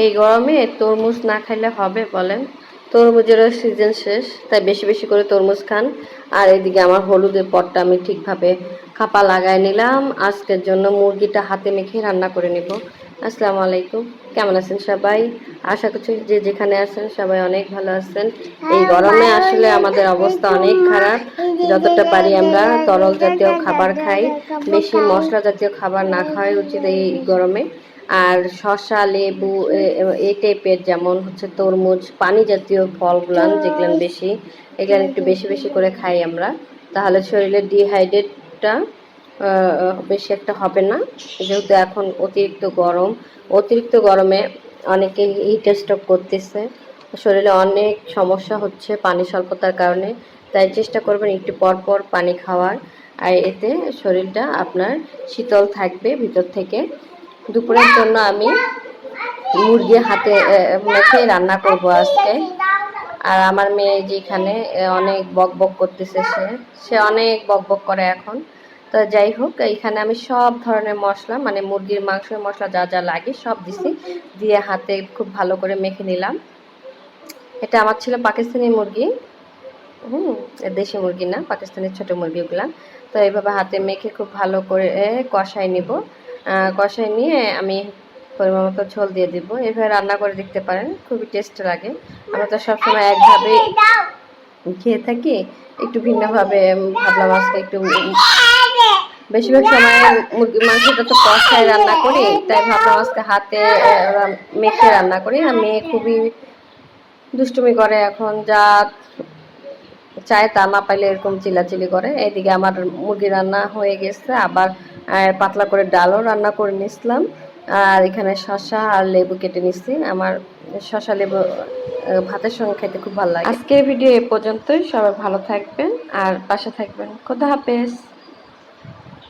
এই গরমে তরমুজ না খাইলে হবে বলেন? তরমুজেরও সিজন শেষ, তাই বেশি বেশি করে তরমুজ খান। আর এদিকে আমার হলুদের পটটা আমি ঠিকভাবে খাপা লাগাই নিলাম। আজকের জন্য মুরগিটা হাতে মেখে রান্না করে নিব। আসসালামু আলাইকুম, কেমন আছেন সবাই? আশা করছি যে যেখানে আছেন সবাই অনেক ভালো আছেন। এই গরমে আসলে আমাদের অবস্থা অনেক খারাপ। যতটা পারি আমরা তরল জাতীয় খাবার খাই, বেশি মশলা জাতীয় খাবার না খাওয়াই উচিত এই গরমে। আর শসা, লেবু এই টাইপের, যেমন হচ্ছে তরমুজ, পানি জাতীয় ফলগুলান যেগুলো বেশি, এগুলো একটু বেশি বেশি করে খাই আমরা। তাহলে শরীরের ডিহাইড্রেটটা বেশি একটা হবে না। যেহেতু এখন অতিরিক্ত গরমে অনেকে হিট স্ট্রোক করতেছে, শরীরে অনেক সমস্যা হচ্ছে পানি স্বল্পতার কারণে। তাই চেষ্টা করবেন একটু পর পর পানি খাওয়ার, আর এতে শরীরটা আপনার শীতল থাকবে ভিতর থেকে। দুপুরের জন্য আমি মুরগি হাতে মেখে রান্না করব আজকে। আর আমার মেয়ে যেখানে অনেক বক বক করতেছে, সে অনেক বক বক করে এখন। তো যাই হোক, এইখানে আমি সব ধরনের মশলা, মানে মুরগির মাংসের মশলা যা যা লাগে সব দিছি, দিয়ে হাতে খুব ভালো করে মেখে নিলাম। এটা আমার ছিল পাকিস্তানি মুরগি, দেশি মুরগি না, পাকিস্তানি ছোট মুরগিগুলা। তো এইভাবে হাতে মেখে খুব ভালো করে কষাই নিব। কষাই নিয়ে আমি পরিমাণ মতো ঝোল দিয়ে দিব। এভাবে রান্না করে দেখতে পারেন, খুবই টেস্ট লাগে। আমরা তো সবসময় একভাবে খেয়ে থাকি, একটু ভিন্নভাবে ভাবলাম আজকে একটু। বেশিরভাগ সময় মুরগির মাংসটা তো কষায় রান্না করি, তাই ভাবলাম আজকে হাতে মেখে রান্না করি। আর মেয়ে খুবই দুষ্টুমি করে, এখন যা চায় তা না পাইলে এরকম চিল্লাচিল্লি করে। এইদিকে আমার মুরগি রান্না হয়ে গেছে, আবার পাতলা করে ডালও রান্না করে নিয়েছিলাম। আর এখানে শসা আর লেবু কেটে নিচ্ছি। আমার শসা লেবু ভাতের সঙ্গে খেতে খুব ভালো লাগে। আজকের ভিডিও এ পর্যন্তই। সবাই ভালো থাকবেন আর পাশে থাকবেন। খোদা হাফেজ।